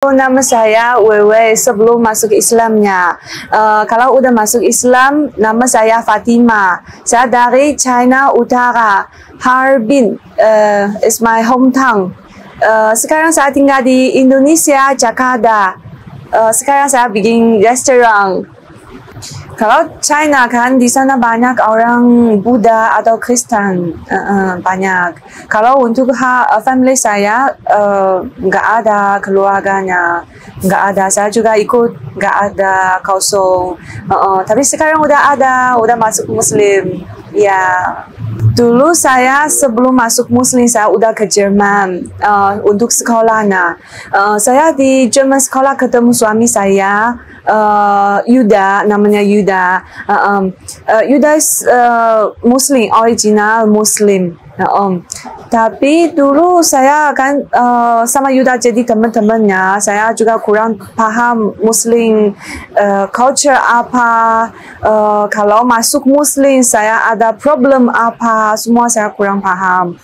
Nama saya Wewe sebelum masuk Islamnya. Kalau udah masuk Islam, nama saya Fatima. Saya dari China Utara, Harbin. Is my hometown. Sekarang saya tinggal di Indonesia, Jakarta. Sekarang saya bikin restoran. Kalau China kan di sana banyak orang Buddha atau Kristen, banyak. Kalau untuk family saya nggak ada keluarganya, nggak ada. Saya juga ikut nggak ada kosong. Tapi sekarang udah ada, udah masuk Muslim. Ya. Dulu saya sebelum masuk Muslim saya udah ke Jerman untuk sekolahnya. Saya di Jerman sekolah ketemu suami saya. Yuda, namanya Yuda. Yuda Muslim, original Muslim. Tapi dulu saya kan sama Yuda jadi teman-temannya. Saya juga kurang paham Muslim culture apa. Kalau masuk Muslim saya ada problem apa. Semua saya kurang paham.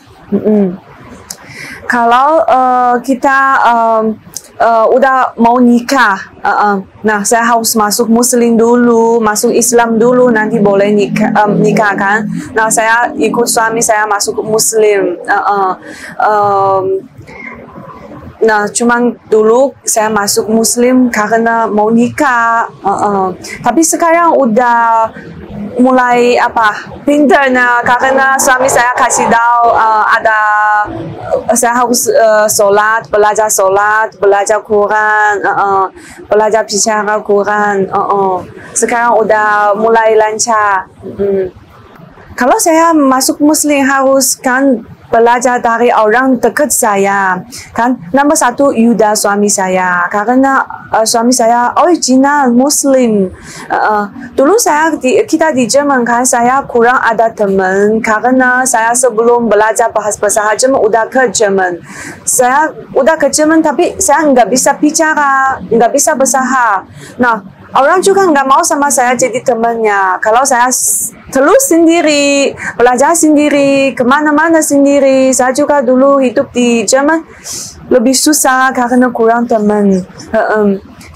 Kalau kita udah mau nikah, nah saya harus masuk Muslim dulu, masuk Islam dulu, nanti boleh nikah kan. Nah saya ikut suami saya masuk Muslim. Nah cuman dulu saya masuk Muslim karena mau nikah. Tapi sekarang udah mulai pintar karena suami saya kasih tahu ada saya harus belajar Quran, belajar bicara Quran. Sekarang udah mulai lancar. Kalau saya masuk Muslim harus kan belajar dari orang dekat saya. Kan nomor satu Yuda suami saya, karena suami saya original Muslim. Dulu kita di Jerman kan saya kurang ada teman karena saya sebelum belajar bahasa Jerman udah ke Jerman. Saya udah ke Jerman tapi saya nggak bisa bicara, nggak bisa bahasa. Nah orang juga nggak mau sama saya jadi temannya. Kalau saya terus sendiri, belajar sendiri, kemana-mana sendiri. Saya juga dulu hidup di Jerman lebih susah karena kurang teman.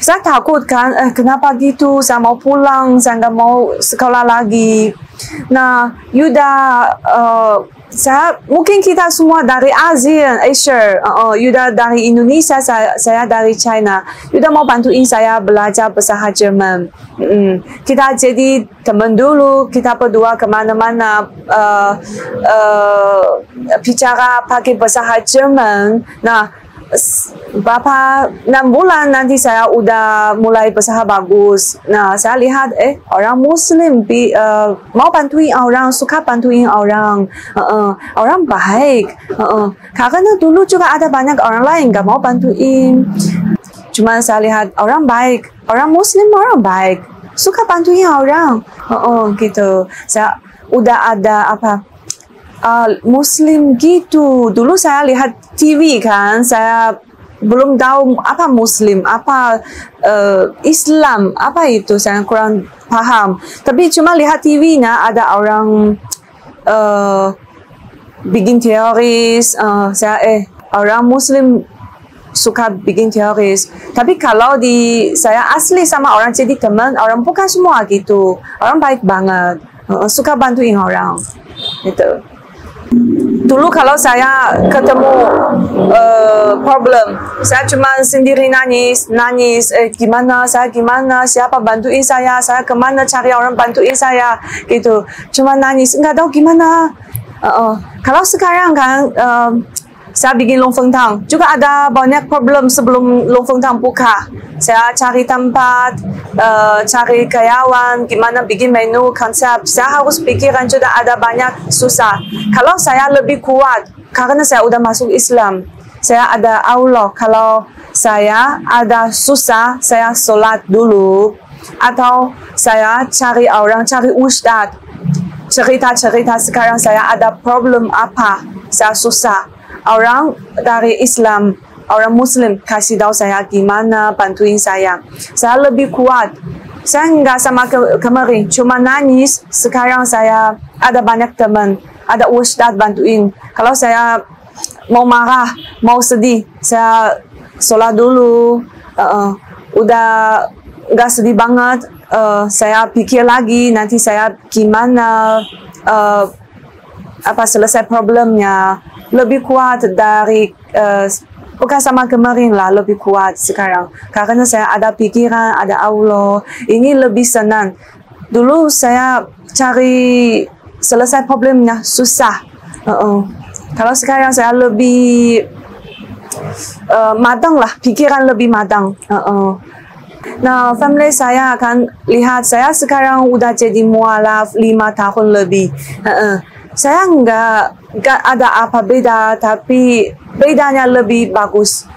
Saya takut kan, kenapa gitu? Saya mau pulang, saya nggak mau sekolah lagi. Nah, Yuda, mungkin kita semua dari Asia. Yuda dari Indonesia, saya dari China. Yuda mau bantuin saya belajar bahasa Jerman. Kita jadi teman dulu, kita berdua kemana-mana bicara pakai bahasa Jerman. Nah, berapa 6 bulan nanti saya udah mulai bahasa bagus. Nah, saya lihat orang Muslim mau bantuin orang, suka bantuin orang, orang baik. Karena dulu juga ada banyak orang lain nggak mau bantuin. Cuma saya lihat orang baik, orang Muslim orang baik, suka bantuin orang. Gitu. Saya udah ada Muslim gitu. Dulu saya lihat TV kan, saya belum tahu apa Muslim, apa Islam, apa itu saya kurang paham. Tapi cuma lihat TV-nya ada orang bikin teoris, orang Muslim suka bikin teoris. Tapi kalau saya asli sama orang jadi teman, orang bukan semua gitu. Orang baik banget, suka bantuin orang. Gitu. Dulu kalau saya ketemu problem, saya cuma sendiri nangis, gimana, siapa bantuin saya kemana cari orang bantuin saya, gitu. Cuma nangis, nggak tahu gimana. Kalau sekarang kan, saya bikin Longfengtang, juga ada banyak problem sebelum Longfengtang buka. Saya cari tempat, cari karyawan, gimana bikin menu, konsep. Saya harus pikiran juga ada banyak susah. Kalau saya lebih kuat, karena saya udah masuk Islam. Saya ada Allah. Kalau saya ada susah, saya sholat dulu. Atau saya cari orang, cari ustadz. Cerita-cerita sekarang saya ada problem apa, saya susah. Orang dari Islam, orang Muslim kasih tahu saya gimana bantuin saya. Saya lebih kuat. Saya nggak sama kemarin, cuma nangis. Sekarang saya ada banyak teman, ada ustadz bantuin. Kalau saya mau marah, mau sedih, saya sholat dulu. Udah nggak sedih banget. Saya pikir lagi nanti saya gimana selesai problemnya, lebih kuat dari bukan sama kemarin lah, lebih kuat sekarang karena saya ada pikiran, ada Allah, ini lebih senang. Dulu saya cari selesai problemnya susah. Kalau sekarang saya lebih matang lah, pikiran lebih matang. Nah, family saya akan lihat saya sekarang udah jadi mualaf 5 tahun lebih. Saya nggak ada apa beda, tapi bedanya lebih bagus.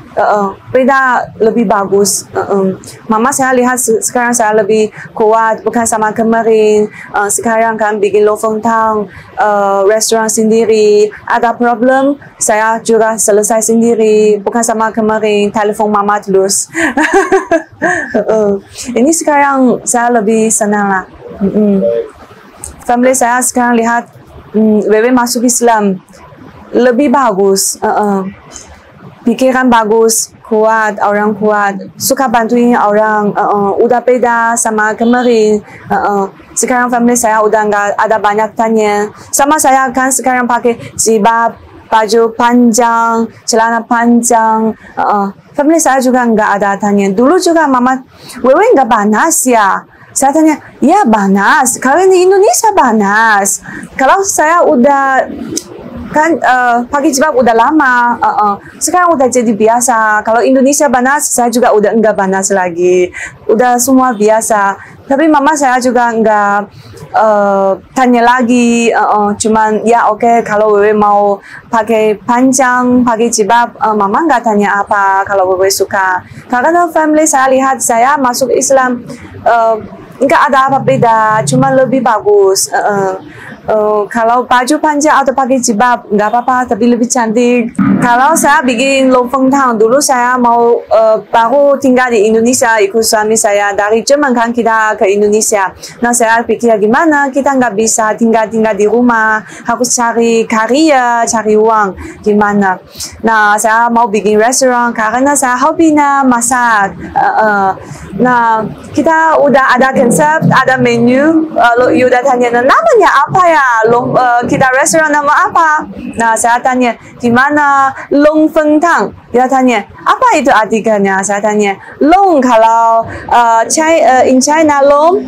Beda lebih bagus. Mama saya lihat sekarang saya lebih kuat, bukan sama kemarin. Sekarang kan bikin lontong, restoran sendiri. Ada problem, saya juga selesai sendiri, bukan sama kemarin. Telepon mama terus. Ini sekarang saya lebih senang lah. Family saya sekarang lihat Wewe masuk Islam lebih bagus. Pikiran bagus, kuat, orang kuat, suka bantuin orang, udah beda sama kemarin. Sekarang family saya udah nggak ada banyak tanya. Sama saya kan sekarang pakai jilbab, baju panjang, celana panjang. Family saya juga nggak ada tanya. Dulu juga mama, Wewe nggak panas ya? Saya tanya, ya panas. Kalau di Indonesia panas. Kalau saya udah kan pakai jilbab udah lama, sekarang udah jadi biasa. Kalau Indonesia panas, saya juga udah enggak panas lagi, udah semua biasa. Tapi mama saya juga enggak tanya lagi, cuman ya oke, kalau Wewe mau pakai panjang, pakai jilbab, mama enggak tanya apa kalau Wewe suka. Karena family saya lihat saya masuk Islam enggak ada apa beda, cuma lebih bagus. Kalau baju panjang atau pakai jilbab nggak apa-apa, tapi lebih cantik. Kalau saya bikin lontong, dulu saya mau baru tinggal di Indonesia, ikut suami saya dari Jerman kan kita ke Indonesia. Nah saya pikir gimana kita nggak bisa tinggal di rumah, harus cari karya, cari uang gimana. Nah saya mau bikin restoran karena saya hobinya masak. Nah kita udah ada konsep, ada menu. You udah tanya namanya apa ya? Kita restoran nama apa? Nah saya tanya gimana lontong? Dia tanya apa itu artikelnya? Saya tanya long kalau in China long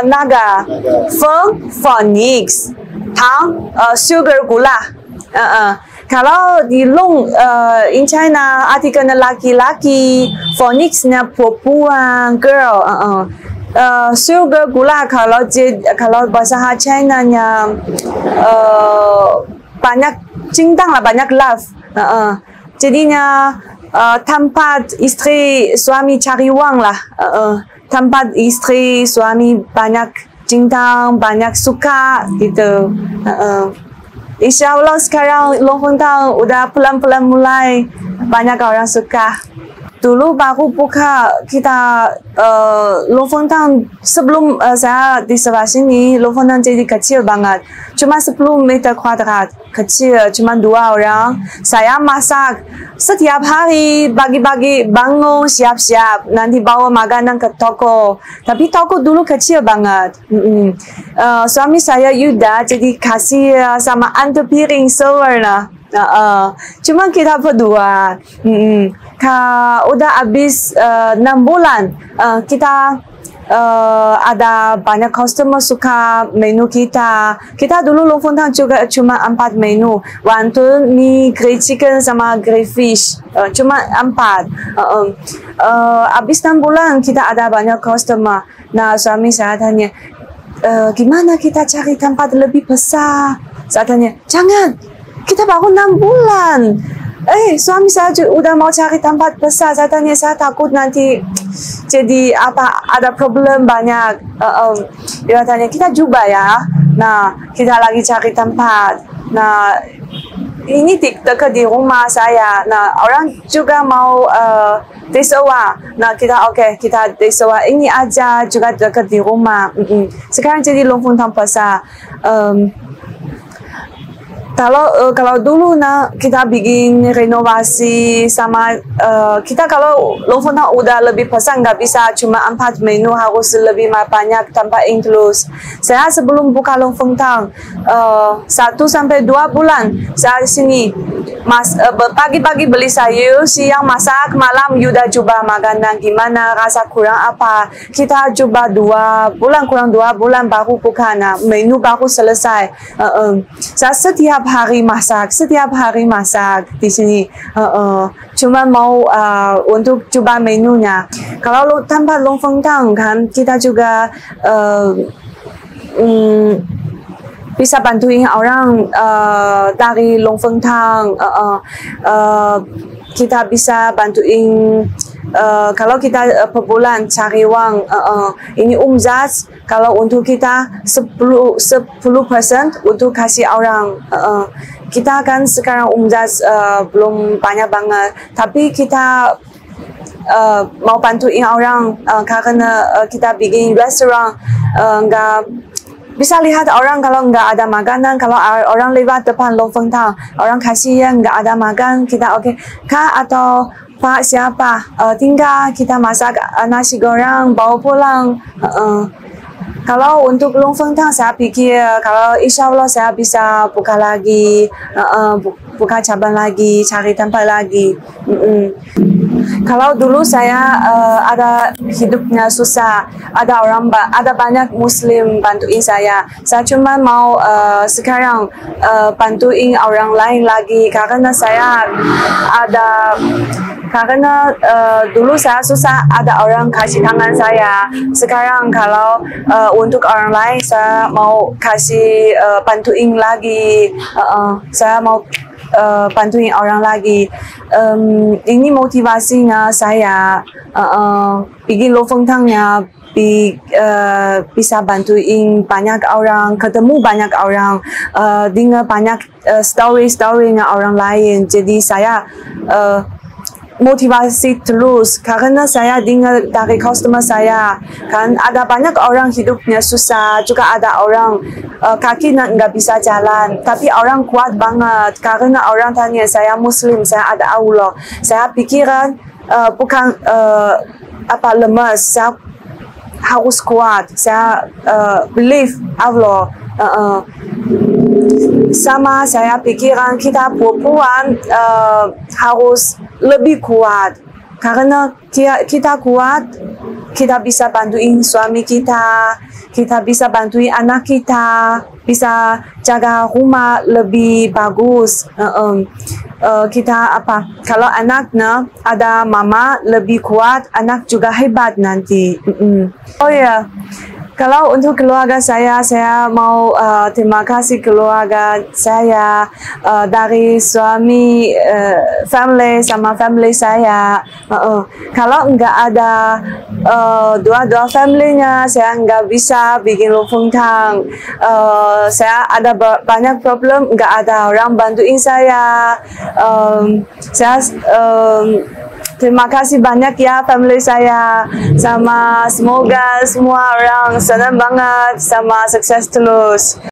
naga, feng phoenix, tang sugar gula. Kalau di long in China artikelnya laki-laki, phoenixnya perempuan, girl. Sugar gula kalau bahasa China-nya banyak cinta lah, banyak love. Jadinya tempat istri suami cari uang lah. Tempat istri suami banyak cinta, banyak suka gitu. Insya Allah sekarang lontong udah pelan-pelan mulai banyak orang suka. Dulu baru buka kita lontong sebelum saya di sebelah sini, lontong jadi kecil banget. Cuma 10 meter kuadrat, kecil, cuma 2 orang. Saya masak setiap hari, pagi-pagi bangun siap-siap, nanti bawa makanan ke toko. Tapi toko dulu kecil banget. Suami saya Yuda jadi kasir sama antar piring silver lah. Cuma kita berdua. Udah habis 6 bulan kita ada banyak customer suka menu kita. Kita dulu lontong juga cuma 4 menu, wonton, mie, grilled chicken sama grilled fish, cuma 4. Habis 6 bulan kita ada banyak customer. Nah suami saya tanya, gimana kita cari tempat lebih besar? Saya tanya, jangan, kita baru 6 bulan. Suami saya udah mau cari tempat besar. Saya tanya, saya takut nanti jadi ada problem banyak. Dia tanya, kita coba ya. Nah, kita lagi cari tempat. Nah, ini dekat di rumah saya. Nah, orang juga mau disewa. Nah, kita disewa ini aja juga dekat di rumah. Sekarang jadi lontong besar. kalau dulu kita bikin renovasi sama kita kalau Longfengtang udah lebih pesan nggak bisa cuma 4 menu harus lebih banyak tanpa include. Saya sebelum buka Longfengtang 1 sampai 2 bulan saya di sini pagi-pagi beli sayur, siang masak, malam udah coba makanan gimana, rasa kurang apa. Kita coba 2 bulan, kurang 2 bulan baru buka menu baru selesai. Saya setiap hari masak di sini. Cuma mau untuk coba menunya. Kalau tanpa Longfengtang kan kita juga bisa bantuin orang dari Longfengtang. Kita bisa bantuin kalau kita per bulan cari uang ini umzat kalau untuk kita 10% untuk kasih orang. Kita kan sekarang umzat belum banyak banget, tapi kita mau bantuin orang karena kita bikin restoran nggak bisa lihat orang kalau nggak ada makanan, kalau orang lewat depan Longfengtang, orang kasihan nggak ada makan, kita oke, Kak atau Pak siapa, tinggal kita masak nasi goreng bawa pulang. Kalau untuk Longfengtang saya pikir kalau insya Allah saya bisa buka lagi, buka cabang lagi, cari tempat lagi. Kalau dulu saya ada hidupnya susah, ada banyak Muslim bantuin saya. Saya cuma mau sekarang bantuin orang lain lagi karena saya karena dulu saya susah ada orang kasih tangan saya. Sekarang kalau untuk orang lain saya mau kasih bantuin lagi. Saya mau bantuin orang lagi. Ini motivasinya saya bikin Longfengtangnya bisa bantuin banyak orang, ketemu banyak orang, dengar banyak story-storynya orang lain. Jadi saya motivasi terus karena saya dengar dari customer saya kan ada banyak orang hidupnya susah, juga ada orang kaki nggak bisa jalan, tapi orang kuat banget karena orang tanya saya Muslim, saya ada Allah. Saya pikiran bukan lemas, saya harus kuat, saya believe Allah. Sama saya pikiran kita perempuan harus lebih kuat karena kita kuat, kita bisa bantuin suami kita, kita bisa bantuin anak kita, bisa jaga rumah lebih bagus. Kita kalau anaknya ada mama lebih kuat, anak juga hebat nanti. Oh ya. Kalau untuk keluarga saya mau terima kasih keluarga saya dari suami, family sama family saya. Kalau nggak ada dua familynya, saya nggak bisa bikin Longfengtang. Saya ada banyak problem, nggak ada orang bantuin saya. Terima kasih banyak ya family saya, sama semoga semua orang senang banget sama sukses terus.